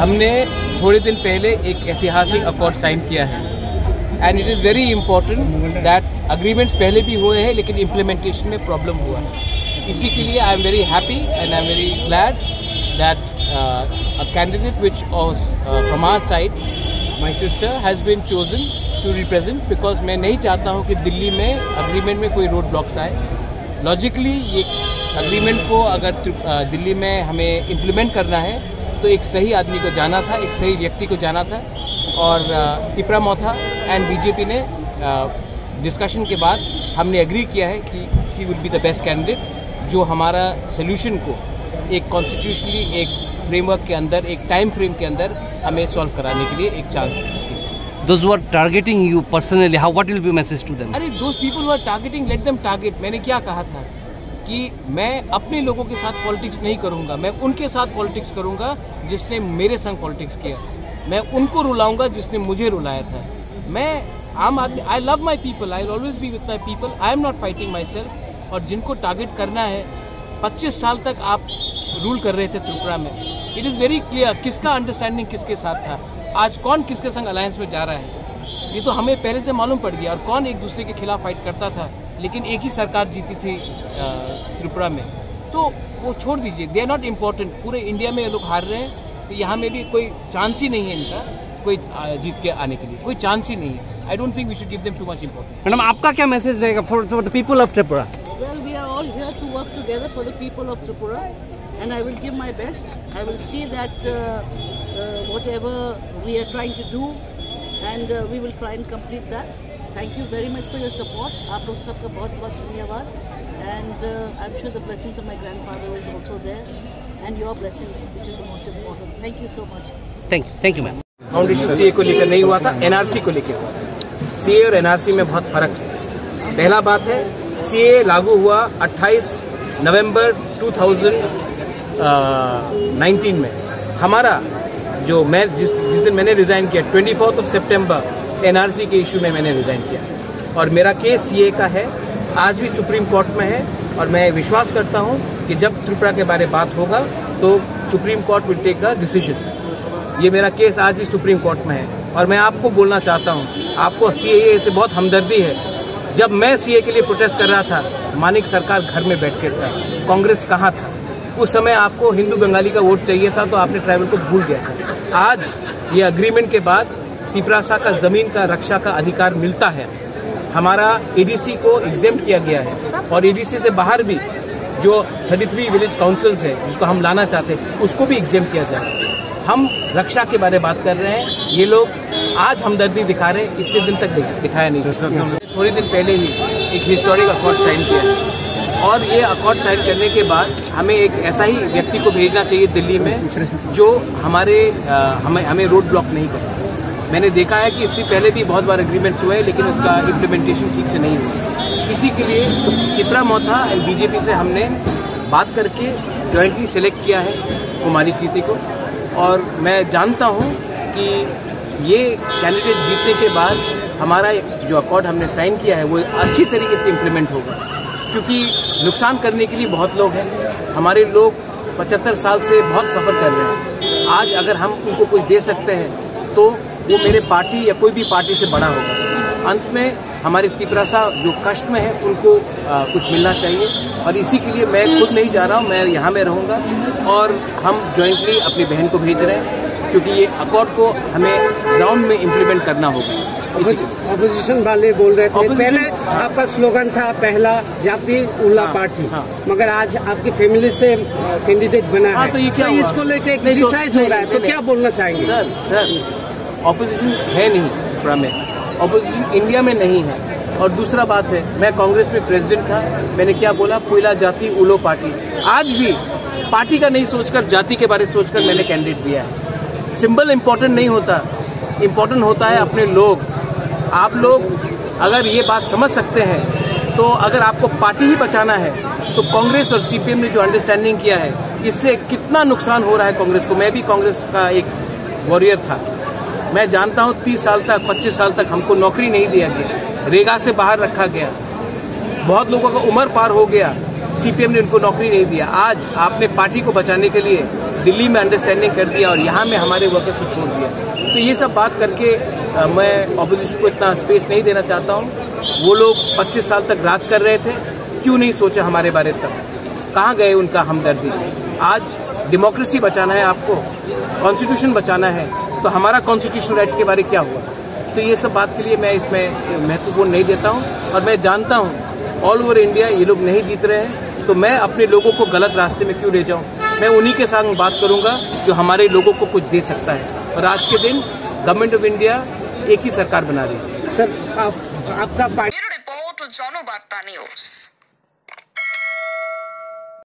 हमने थोड़े दिन पहले एक ऐतिहासिक अकॉर्ड साइन किया है and it is very important that agreements पहले भी हुए हैं लेकिन इम्प्लीमेंटेशन में प्रॉब्लम हुआ है। इसी के लिए I am very happy and I am very glad that a candidate which from our side my sister has been chosen to represent, because मैं नहीं चाहता हूँ कि दिल्ली में अग्रीमेंट में कोई रोड ब्लॉक्स आए। लॉजिकली ये अग्रीमेंट को अगर दिल्ली में हमें इम्प्लीमेंट करना है तो एक सही आदमी को जाना था, एक सही व्यक्ति को जाना था और तिपरा मोथा एंड बीजेपी ने डिस्कशन के बाद हमने एग्री किया है कि she will be the best candidate जो हमारा सोल्यूशन को एक कॉन्स्टिट्यूशनली एक फ्रेमवर्क के अंदर, एक टाइम फ्रेम के अंदर हमें सॉल्व कराने के लिए एक चांस है इसके लिए। Those who are targeting you personally, what will be your message to them? अरे those people who are targeting, let them target। मैंने क्या कहा था कि मैं अपने लोगों के साथ पॉलिटिक्स नहीं करूंगा, मैं उनके साथ पॉलिटिक्स करूंगा जिसने मेरे संग पॉलिटिक्स किया। मैं उनको रुलाऊंगा जिसने मुझे रुलाया था। मैं आम आदमी, I love my people, I will always be with my people, I am not fighting my self. और जिनको टारगेट करना है, 25 साल तक आप रूल कर रहे थे त्रिपुरा में, इट इज़ वेरी क्लियर किसका अंडरस्टैंडिंग किसके साथ था, आज कौन किसके संग अलायंस में जा रहा है ये तो हमें पहले से मालूम पड़ गया, और कौन एक दूसरे के खिलाफ फाइट करता था। लेकिन एक ही सरकार जीती थी त्रिपुरा में, तो वो छोड़ दीजिए, दे आर नॉट इम्पोर्टेंट। पूरे इंडिया में ये लोग हार रहे हैं, तो यहाँ में भी कोई चांस ही नहीं है इनका कोई जीत के आने के लिए, कोई चांस ही नहीं है। I don't think we should give them too much importance. Madam, आपका क्या मैसेज रहेगा for the people of Tripura? Well, we are all here to work together for the people of Tripura, and I will give my best. I will see that whatever we are trying to do, and we will try and complete that. Thank you very much for your support. आप लोग सबका बहुत-बहुत धन्यवाद. And I'm sure the blessings of my grandfather is also there, and your blessings, which is the most important. Thank you so much. Thank you, ma'am. Foundation CA को लेकर नहीं हुआ था, एनआरसी को लेकर हुआ था। सीए और एनआरसी में बहुत फर्क है। पहला बात है, सीए लागू हुआ 28 नवंबर 2019 में। हमारा जो मैं जिस दिन मैंने रिजाइन किया, 24 सितंबर एनआरसी के इशू में मैंने रिजाइन किया, और मेरा केस सीए का है, आज भी सुप्रीम कोर्ट में है। और मैं विश्वास करता हूं कि जब त्रिपुरा के बारे में बात होगा तो supreme court will take a decision. ये मेरा केस आज भी सुप्रीम कोर्ट में है, और मैं आपको बोलना चाहता हूं, आपको सीए से बहुत हमदर्दी है। जब मैं सीए के लिए प्रोटेस्ट कर रहा था, मानिक सरकार घर में बैठ के था, कांग्रेस कहाँ था? उस समय आपको हिंदू बंगाली का वोट चाहिए था, तो आपने ट्राइबल को भूल गया था। आज ये अग्रीमेंट के बाद तिपरासा का जमीन का रक्षा का अधिकार मिलता है। हमारा एडीसी को एग्जेम्प्ट किया गया है, और एडीसी से बाहर भी जो 33 विलेज काउंसिल्स है जिसको हम लाना चाहते हैं, उसको भी एग्जेम्प्ट किया जाए। हम रक्षा के बारे में बात कर रहे हैं, ये लोग आज हमदर्दी दिखा रहे हैं, इतने दिन तक दिखाया नहीं। थोड़े दिन पहले ही एक हिस्टोरिक अकॉर्ड साइन किया है, और ये अकॉर्ड साइन करने के बाद हमें एक ऐसा ही व्यक्ति को भेजना चाहिए दिल्ली में जो हमें रोड ब्लॉक नहीं करे। मैंने देखा है कि इससे पहले भी बहुत बार एग्रीमेंट्स हुए, लेकिन उसका इम्प्लीमेंटेशन ठीक से नहीं हुआ। इसी के लिए तिपरा मोथा एंड बीजेपी से हमने बात करके जॉइंटली सेलेक्ट किया है कुमारी कीर्ति को, और मैं जानता हूं कि ये कैंडिडेट जीतने के बाद हमारा जो अकॉर्ड हमने साइन किया है वो अच्छी तरीके से इम्प्लीमेंट होगा, क्योंकि नुकसान करने के लिए बहुत लोग हैं। हमारे लोग 75 साल से बहुत सफ़र कर रहे हैं। आज अगर हम उनको कुछ दे सकते हैं तो वो मेरे पार्टी या कोई भी पार्टी से बड़ा होगा। अंत में हमारे तिपरासा जो कष्ट में है उनको कुछ मिलना चाहिए, और इसी के लिए मैं खुद नहीं जा रहा हूँ, मैं यहाँ में रहूँगा, और हम जॉइंटली अपनी बहन को भेज रहे हैं, क्योंकि ये अकॉर्ड को हमें ग्राउंड में इम्प्लीमेंट करना होगा। अपोजिशन वाले बोल रहे थे, पहले आपका स्लोगन था पहला जाति उल्ला पार्टी, मगर आज आपकी फैमिली से कैंडिडेट बना है, तो ये क्या इसको लेके क्रिटिसाइज हो रहा है, तो क्या बोलना चाहेंगे? सर, ऑपोजिशन है नहीं त्रिपुरा में, ऑपोजिशन इंडिया में नहीं है। और दूसरा बात है, मैं कांग्रेस में प्रेसिडेंट था, मैंने क्या बोला, पुइला जाति उलो पार्टी। आज भी पार्टी का नहीं सोचकर, जाति के बारे में सोचकर मैंने कैंडिडेट दिया है। सिंबल इम्पोर्टेंट नहीं होता, इम्पोर्टेंट होता है अपने लोग। आप लोग अगर ये बात समझ सकते हैं, तो अगर आपको पार्टी ही बचाना है, तो कांग्रेस और सीपीएम ने जो अंडरस्टैंडिंग किया है, इससे कितना नुकसान हो रहा है कांग्रेस को। मैं भी कांग्रेस का एक वॉरियर था, मैं जानता हूँ 30 साल तक 25 साल तक हमको नौकरी नहीं दिया गया, रेगा से बाहर रखा गया, बहुत लोगों का उम्र पार हो गया, सीपीएम ने उनको नौकरी नहीं दिया। आज आपने पार्टी को बचाने के लिए दिल्ली में अंडरस्टैंडिंग कर दिया और यहाँ में हमारे वर्कर्स को छोड़ दिया। तो ये सब बात करके मैं ऑपोजिशन को इतना स्पेस नहीं देना चाहता हूँ। वो लोग 25 साल तक राज कर रहे थे, क्यों नहीं सोचा हमारे बारे तक? कहाँ गए उनका हमदर्दी? आज डेमोक्रेसी बचाना है आपको, कॉन्स्टिट्यूशन बचाना है, तो हमारा कॉन्स्टिट्यूशनल राइट्स के बारे क्या हुआ? तो ये सब बात के लिए मैं इसमें महत्वपूर्ण नहीं देता हूँ। और मैं जानता हूँ ऑल ओवर इंडिया ये लोग नहीं जीत रहे हैं, तो मैं अपने लोगों को गलत रास्ते में क्यों ले जाऊँ? मैं उन्हीं के साथ बात करूँगा जो हमारे लोगों को कुछ दे सकता है। और आज के दिन गवर्नमेंट ऑफ इंडिया एक ही सरकार बना रही है। सर आपका रिपोर्ट जनवार्ता न्यूज।